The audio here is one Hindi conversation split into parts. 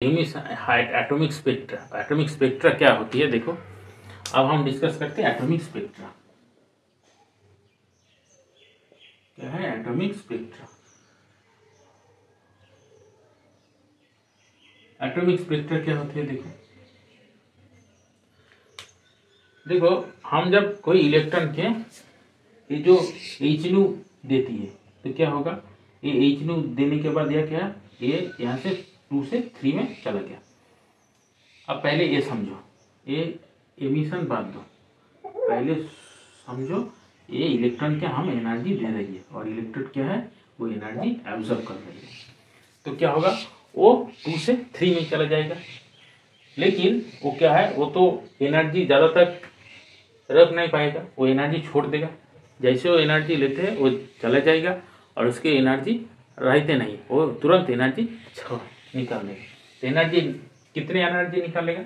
Atomic spectra. एटॉमिक स्पेक्ट्रा क्या होती है, देखो अब हम डिस्कस करते हैं एटॉमिक स्पेक्ट्रा। क्या है एटॉमिक स्पेक्ट्रा? एटॉमिक स्पेक्ट्रा क्या होती है, देखो हम जब कोई इलेक्ट्रॉन के ये जो H देती है तो क्या होगा, ये H देने के बाद यह क्या, ये यहाँ से 2 से 3 में चला गया। अब पहले ये समझो, ये एमिशन बात दो, पहले समझो ये इलेक्ट्रॉन क्या हम एनर्जी दे रही है और इलेक्ट्रॉन क्या है वो एनर्जी एब्जॉर्ब कर रही है। तो क्या होगा, वो 2 से 3 में चला जाएगा। लेकिन वो क्या है, वो तो एनर्जी ज़्यादा तक रख नहीं पाएगा, वो एनर्जी छोड़ देगा। जैसे वो एनर्जी लेते हैं वो चला जाएगा और उसके एनर्जी रहते नहीं, वो तुरंत एनर्जी निकाल लेगा। तो एनर्जी कितने एनर्जी निकालेगा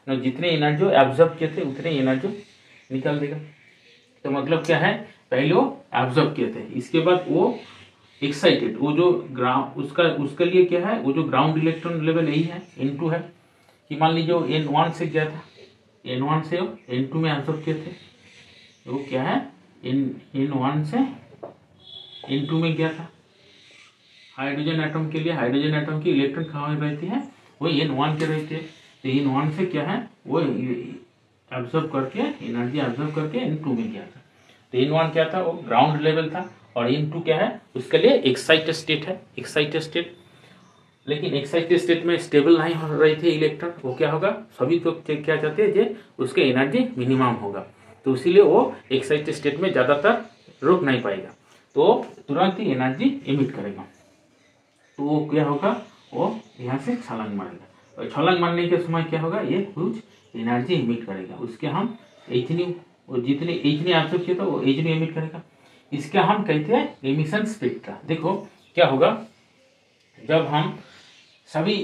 ना, जितने एनर्जी एब्जॉर्ब किए थे उतने एनर्जी निकाल देगा। तो मतलब क्या है, पहले वो एब्जॉर्ब किए थे, इसके बाद वो एक्साइटेड, वो जो ग्राउंड उसके लिए क्या है, वो जो ग्राउंड इलेक्ट्रॉन लेवल यही है N2 है कि मान लीजिए वो N1 से गया था, N1 से N2 में एब्जॉर्ब किए थे, वो क्या है N1 से N2 में गया था। हाइड्रोजन एटम के लिए, हाइड्रोजन एटम की इलेक्ट्रॉन कहाँ रहती है, वो N1 के रहते हैं। तो N1 से क्या है वो एब्जॉर्ब करके एनर्जी एब्जॉर्ब करके N2 में गया था। तो N1 क्या था, वो ग्राउंड लेवल था और N2 क्या है, उसके लिए एक्साइटेड स्टेट है, एक्साइटेड स्टेट। लेकिन एक्साइटेड स्टेट में स्टेबल नहीं हो रही थी इलेक्ट्रॉन, वो क्या होगा, सभी तो क्या चाहते हैं जे उसके एनर्जी मिनिमम होगा, तो इसीलिए वो एक्साइटेड स्टेट में ज़्यादातर रुक नहीं पाएगा, तो तुरंत ही एनर्जी इमिट करेगा। तो वो क्या होगा, वो यहाँ से छलांग मारेगा और छलांग मारने के समय क्या होगा, ये कुछ एनर्जी इमिट करेगा। उसके हम H जितने H एब्जॉर्ब किया था वो H इमिट करेगा। इसके हम कहते हैं एमिशन स्पेक्ट्रा। देखो क्या होगा, जब हम सभी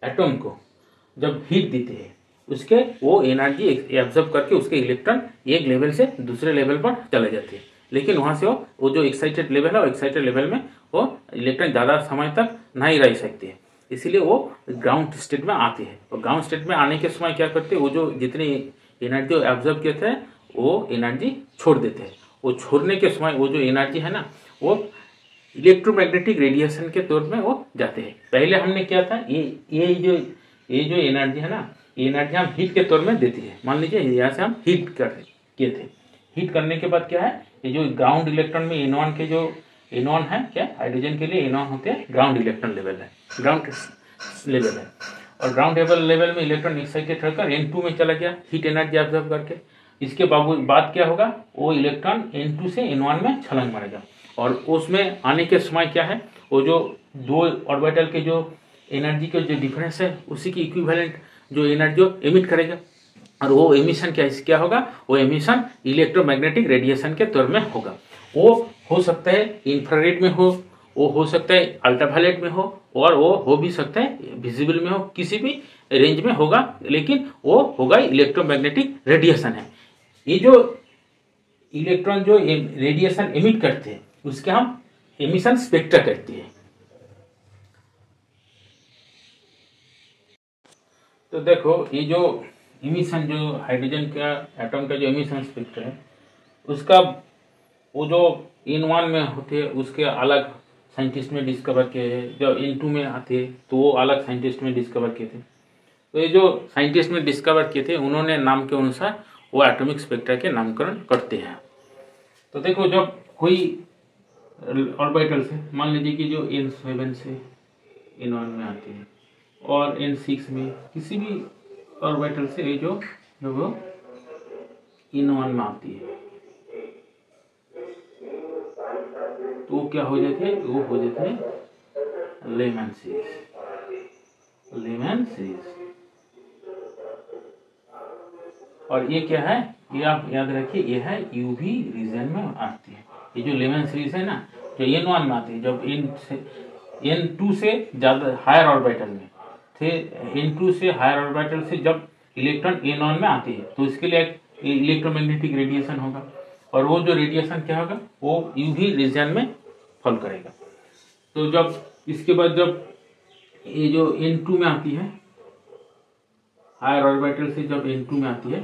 एटम को जब हीट देते हैं उसके वो एनर्जी एब्जॉर्ब करके उसके इलेक्ट्रॉन एक लेवल से दूसरे लेवल पर चले जाते हैं। लेकिन वहाँ से वो जो एक्साइटेड लेवल है, वो एक्साइटेड लेवल में वो इलेक्ट्रॉन ज़्यादा समय तक नहीं रह सकते हैं, इसीलिए वो ग्राउंड स्टेट में आते हैं। और ग्राउंड स्टेट में आने के समय क्या करते हैं, वो जो जितनी एनर्जी एब्जॉर्ब किए थे वो एनर्जी छोड़ देते हैं। वो छोड़ने के समय वो जो एनर्जी है ना, वो इलेक्ट्रोमैग्नेटिक रेडिएशन के तौर में वो जाते हैं। पहले हमने क्या था, ये जो एनर्जी है ना, ये एनर्जी हम हीट के तौर में देती है। मान लीजिए यहाँ से हम हीट किए थे, हीट करने के बाद क्या है, ये जो ग्राउंड इलेक्ट्रॉन में N1 के जो N1 है, क्या हाइड्रोजन के लिए N1 होते हैं ग्राउंड इलेक्ट्रॉन लेवल है, ग्राउंड लेवल है। और ग्राउंड लेवल में इलेक्ट्रॉन एक्साइटेड होकर N2 में चला गया हीट एनर्जी ऑब्जर्व करके। इसके बाद क्या होगा, वो इलेक्ट्रॉन N2 से N1 में छलांग मारेगा और उसमें आने के समय क्या है, वो जो दो ऑर्बिटल के जो एनर्जी के जो डिफरेंस है उसी की इक्विवेलेंट जो एनर्जी एमिट करेगा। और वो एमिशन क्या होगा, वो एमिशन इलेक्ट्रोमैग्नेटिक रेडिएशन के तौर में होगा। वो हो सकता है इंफ्रारेड में हो सकता है अल्ट्रावायलेट में हो, और वो हो भी सकता है विजिबल में हो, किसी भी रेंज में होगा, लेकिन वो होगा इलेक्ट्रोमैग्नेटिक रेडिएशन है। ये जो इलेक्ट्रॉन जो रेडिएशन एमिट करते हैं उसके हम एमिशन स्पेक्ट्रा कहते हैं। तो देखो ये जो एमिशन जो हाइड्रोजन का एटम का जो एमिशन स्पेक्ट्रा है, उसका वो जो N1 में होते हैं उसके अलग साइंटिस्ट में डिस्कवर किए हैं, जब N2 में आते तो वो अलग साइंटिस्ट में डिस्कवर किए थे। तो ये जो साइंटिस्ट में डिस्कवर किए थे उन्होंने नाम के अनुसार वो एटॉमिक स्पेक्ट्रा के नामकरण करते हैं। तो देखो जब कोई ऑर्बिटल से मान लीजिए कि जो N7 से N1 में आते हैं और N6 में किसी भी ऑर्बिटल से ये जो वो N1 में आती है, तो वो क्या हो जाते हैं, वो हो जाते हैं लेमैन सीरीज, लेमैन सीरीज। और ये क्या है, ये आप याद रखिए, ये है यूवी रीजन में आती है। ये जो लेमैन सीरीज है ना, जो N1 में आती है, जब N2 से ज़्यादा हायर ऑर्बिटल में थे, N2 से हायर ऑर्बिटल से जब इलेक्ट्रॉन N1 में आती है तो इसके लिए एक इलेक्ट्रोमैग्नेटिक रेडिएशन होगा, और वो जो रेडिएशन क्या होगा, वो यूवी रीजन में फॉल करेगा। तो जब इसके बाद जब ये जो N2 में आती है, हायर ऑर्बिटल से जब N2 में आती है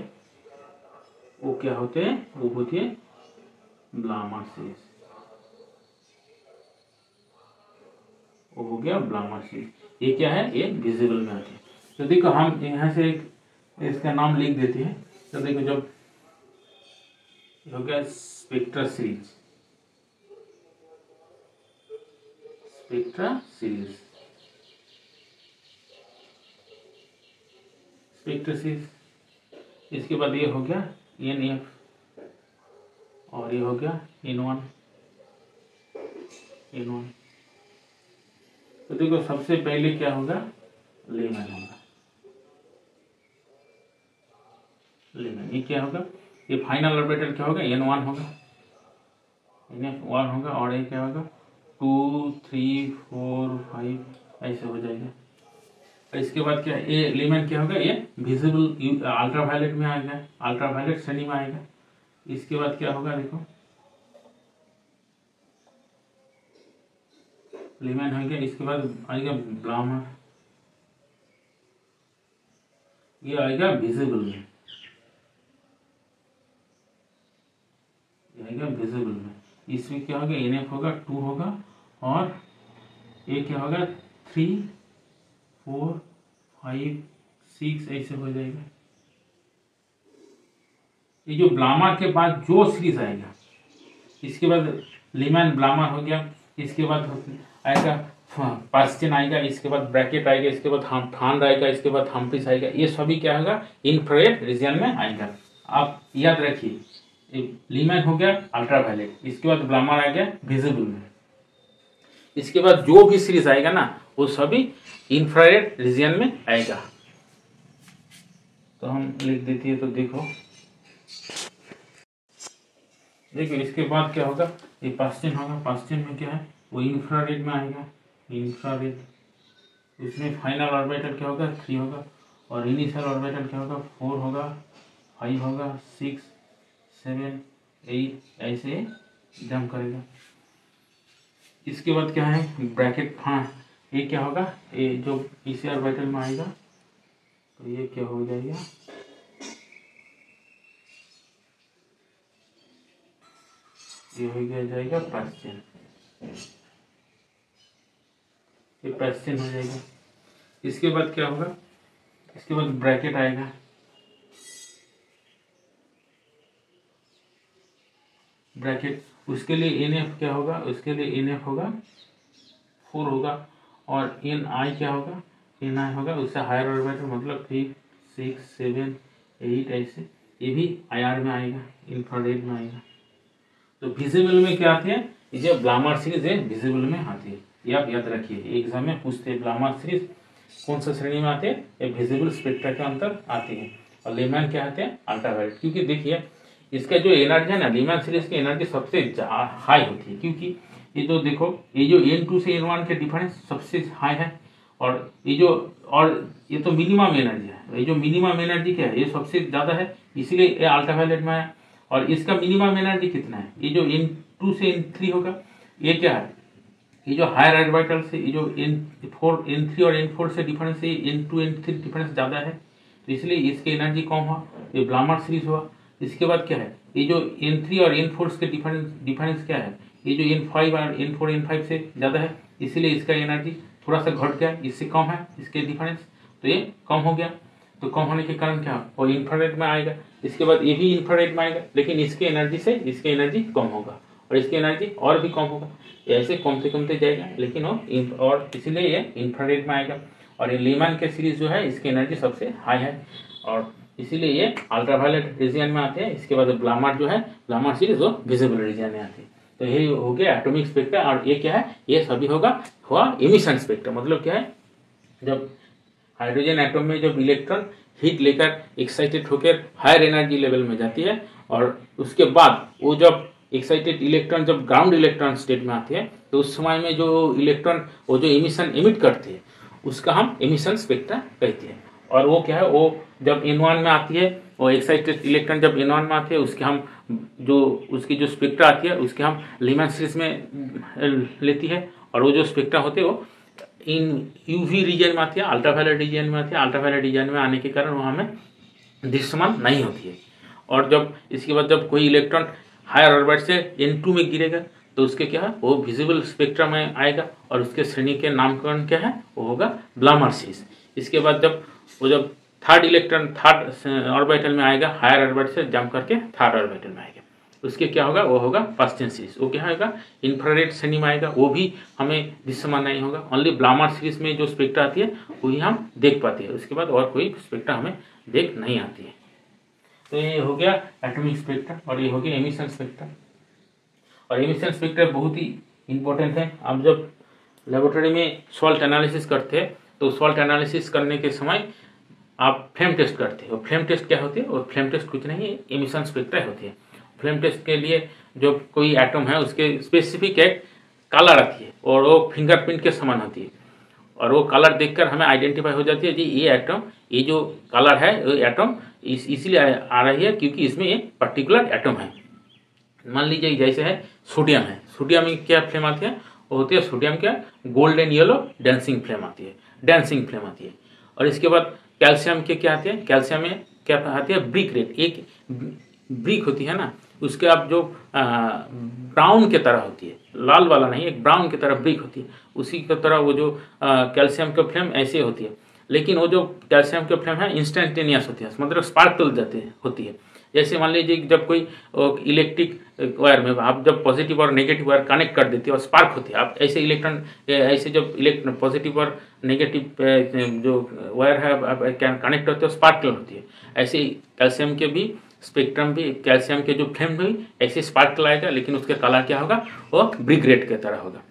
वो क्या होते हैं, वो होती है ब्लामर सीरीज। वो हो गया ब्लामर सीरीज। ये क्या है, ये विजिबल में आती है। तो देखो हम यहाँ से एक इसका नाम लिख देते हैं। तो देखो जब हो गया spectra series, spectra series, spectra series. इसके बाद ये हो गया NF और ये हो गया N1। तो देखो सबसे पहले क्या होगा, लेमन होगा। लेमन ये क्या होगा, ये फाइनल ऑर्बिटल क्या होगा, N1 होगा, NF1 होगा, और ये क्या होगा 2 3 4 5 ऐसे हो जाएगा। और इसके बाद क्या, ये लेमन क्या होगा, ये विजिबल अल्ट्रावायलेट में आएगा, अल्ट्रावायलेट श्रेणी में आएगा। इसके बाद क्या होगा, देखो लेमन हो गया। इसके बाद आएगा ब्लामर, ये आएगा विजिबल में, आएगा विजिबल में। इसमें क्या होगा, NF होगा 2 होगा, और ये क्या होगा 3 4 5 6 ऐसे हो जाएगा। ये जो ब्लामर के बाद जो सीरीज आएगा, इसके बाद लेमन ब्लामर हो गया, इसके बाद आएगा पास्चन आएगा, इसके बाद ब्रैकेट आएगा, इसके बाद थान आएगा, इसके बाद हम्फ्रीज आएगा। ये सभी क्या होगा, इंफ्रारेड रीजन में आएगा। आप याद रखिए, लेमन हो गया अल्ट्रावायलेट, इसके बाद ब्लामर आ गया विजिबल में, इसके बाद जो भी सीरीज आएगा ना वो सभी इंफ्रारेड रीजन में आएगा। तो हम लिख देती है। तो देखो इसके बाद क्या होगा, ये पास्चन होगा, पास्चन में क्या है, वो इंफ्रारेड में आएगा, इंफ्रारेड। इसमें फाइनल ऑर्बिटल क्या होगा, 3 होगा, और इनिशियल ऑर्बिटल क्या होगा, 4 होगा, 5 होगा, 6 7 8 ऐसे जंप करेगा। इसके बाद क्या है, ब्रैकेट, हाँ ये क्या होगा, ये जो इसी ऑर्बिटल में आएगा, तो ये क्या हो जाएगा, ये हो गया जाएगा पास्चन, ये पास्चन हो जाएगा। इसके बाद क्या होगा, इसके बाद ब्रैकेट आएगा, ब्रैकेट, उसके लिए NF क्या होगा, उसके लिए NF होगा 4 होगा, और NI क्या होगा, NI होगा उससे हायर ऑर्बिटल, मतलब 3 6 7 8 ऐसे। ये भी IR में आएगा, इंफ्रारेड में आएगा। तो विजिबल में क्या आते हैं, ये जो ब्लामर सीरीज है विजिबल में आती है, ये आप याद रखिए, एग्जाम में पूछते हैं ब्लामर सीरीज कौन सा श्रेणी में आते हैं, ये विजिबल स्पेक्ट्रा के अंतर आते हैं। और लेमन क्या आते हैं, अल्ट्रावायलेट। क्योंकि देखिए इसका जो एनर्जी है ना, लेमन सीरीज की एनर्जी सबसे हाई होती है, क्योंकि ये जो देखो, ये जो N2 से N1 के डिफरेंस सबसे हाई है, और ये तो मिनिमम एनर्जी है, ये जो मिनिमम एनर्जी क्या है, ये सबसे ज्यादा है, इसलिए ये अल्ट्रावायलेट में आया। और इसका मिनिमम एनर्जी कितना है, ये जो N2 से N3 होगा, ये क्या है, ये जो हायर ऑर्बिटल से ये जो N3 और N4 से डिफरेंस है, N2 N3 डिफरेंस ज्यादा है, तो इसलिए इसकी एनर्जी कम हुआ, ये ब्लामर सीरीज हुआ। इसके बाद क्या है, ये जो N3 और N4 के डिफरेंस क्या है, ये जो N5 और N4 N5 से ज्यादा है, इसलिए इसका एनर्जी थोड़ा सा घट गया, इससे कम है इसके डिफरेंस, तो ये कम हो गया। तो कम होने के कारण क्या, वो इंफ्रारेड में आएगा। इसके बाद ये भी इंफ्रारेड में आएगा, लेकिन इसके एनर्जी से इसकी एनर्जी कम होगा, और इसकी एनर्जी और भी कम होगा, ऐसे कमते जाएगा, लेकिन वो और इसीलिए ये इंफ्रारेड में आएगा। और ये लेमन के सीरीज जो है, इसकी एनर्जी सबसे हाई है, और इसीलिए ये अल्ट्रावायलेट रीजन में आते हैं। इसके बाद ब्लामर जो है, ब्लामर सीरीज वो विजिबल रीजन में आते हैं। तो ये हो गया एटॉमिक स्पेक्ट्रा। और ये क्या है, ये सभी हुआ इमिशन स्पेक्ट्रा। मतलब क्या है, जब हाइड्रोजन एटम में जब इलेक्ट्रॉन हीट लेकर एक्साइटेड होकर हायर एनर्जी लेवल में जाती है, और उसके बाद वो जब एक्साइटेड इलेक्ट्रॉन जब ग्राउंड इलेक्ट्रॉन स्टेट में आती है, तो उस समय में जो इलेक्ट्रॉन वो जो इमिशन इमिट करती है, उसका हम इमिशन स्पेक्ट्रा कहते हैं। और वो क्या है, वो जब N1 में आती है, वो एक्साइटेड इलेक्ट्रॉन जब N1 में आती है, उसके हम उसकी जो स्पेक्ट्रा आती है, उसके हम लेमन सीरीज में लेती है। और वो जो स्पेक्ट्रा होते हैं वो इन यूवी रीजन में आती है, अल्ट्रावायलेट रीजन में आती है। अल्ट्रावायलेट रीजन में आने के कारण वो हमें दृश्यमान नहीं होती है। और जब इसके बाद जब कोई इलेक्ट्रॉन हायर ऑर्बिट से N2 में गिरेगा तो उसके क्या है, वो विजिबल स्पेक्ट्रम में आएगा और उसके श्रेणी के नामकरण क्या है, वो होगा ब्लामर सीरीज। इसके बाद जब थर्ड इलेक्ट्रॉन थर्ड ऑर्बिटल में आएगा, हायर ऑर्बिट से जंप करके थर्ड ऑर्बिटल में आएगा, उसके क्या होगा, वो होगा पास्टियन सीरीज। वो क्या होगा, इंफ्रारेड श्रेणी में आएगा, वो भी हमें दृश्यमान नहीं होगा। ओनली ब्लामर सीरीज में जो स्पेक्ट्रा आती है वही हम देख पाते हैं, उसके बाद और कोई स्पेक्ट्रा हमें देख नहीं आती है। तो ये हो गया एटॉमिक स्पेक्ट्रा और ये हो गया एमिशन स्पेक्ट्रा। और एमिशन स्पेक्ट्रा बहुत ही इंपॉर्टेंट है। आप जब लेबोरेटरी में सॉल्ट एनालिसिस करते हैं तो सॉल्ट एनालिसिस करने के समय आप फ्लेम टेस्ट करते हैं। और फ्लेम टेस्ट क्या होती है, और फ्लेम टेस्ट कुछ नहीं है, एमिशन स्पेक्ट्रा होती है। फ्लेम टेस्ट के लिए जो कोई एटम है उसके स्पेसिफिक एक कलर आती है और वो फिंगरप्रिंट के समान होती है, और वो कलर देखकर हमें आइडेंटिफाई हो जाती है कि ये एटम, ये जो कलर है ये एटम इसलिए आ रही है क्योंकि इसमें ये पर्टिकुलर एटम है। मान लीजिए जैसे है सोडियम है, सोडियम में क्या फ्लेम आती है, वो होती है सोडियम क्या, गोल्डन येलो डांसिंग फ्लेम आती है, डांसिंग फ्लेम आती है। और इसके बाद कैल्शियम के क्या आती है, कैल्शियम में क्या आती है, ब्रिक रेड, एक ब्रिक होती है ना, उसके आप जो ब्राउन के तरह होती है, लाल वाला नहीं, एक ब्राउन की तरह ब्रिक होती है, उसी की तरह वो जो कैल्शियम की फ्लेम ऐसे होती है। लेकिन वो जो कैल्शियम की फ्लेम है इंस्टेंटेनियस होती है, मतलब स्पार्कल जाती है होती है। जैसे मान लीजिए जब कोई इलेक्ट्रिक वायर में आप जब पॉजिटिव और नेगेटिव वायर कनेक्ट कर देती है और स्पार्क होती है, आप ऐसे इलेक्ट्रॉन ऐसे जब इलेक्ट्रॉन पॉजिटिव और नेगेटिव जो वायर है कनेक्ट होते हैं स्पार्कल होती है, ऐसे कैल्शियम के भी स्पेक्ट्रम भी, कैल्शियम के जो फ्लेम भी ऐसे स्पार्कल आएगा, लेकिन उसके कलर क्या होगा, वो ब्रिक रेड की तरह होगा।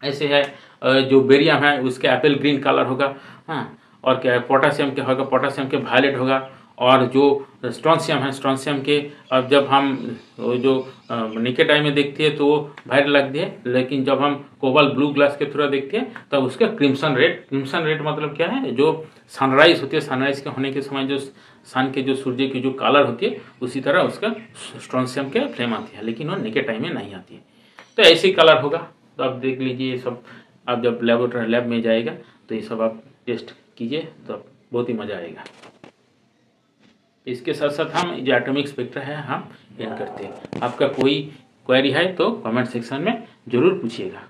ऐसे है जो बेरियम है उसके एप्पल ग्रीन कलर होगा, हाँ। और क्या है, पोटासियम क्या होगा, पोटासियम के वायलेट होगा। और जो स्ट्रोंशियम है, स्ट्रोंशियम के अब जब हम जो नेकेड आई में देखते हैं तो वो वायलेट लगती है, लेकिन जब हम कोबाल्ट ब्लू ग्लास के थ्रू देखते हैं तब उसका क्रिम्सन रेड। क्रिम्सन रेड मतलब क्या है, जो सनराइज होती है, सनराइज के होने के समय जो सन के जो सूर्य की जो कलर होती है उसी तरह उसका स्ट्रोंशियम के फ्लेम आती है, लेकिन वो नेकेड आई में नहीं आती है। तो ऐसे ही कलर होगा। तो आप देख लीजिए ये सब, आप जब लेबोरेटरी लैब में जाएगा तो ये सब आप टेस्ट कीजिए तो बहुत ही मज़ा आएगा। इसके साथ साथ हम जो एटॉमिक स्पेक्ट्रा है हम एंड करते हैं। आपका कोई क्वेरी है तो कमेंट सेक्शन में ज़रूर पूछिएगा।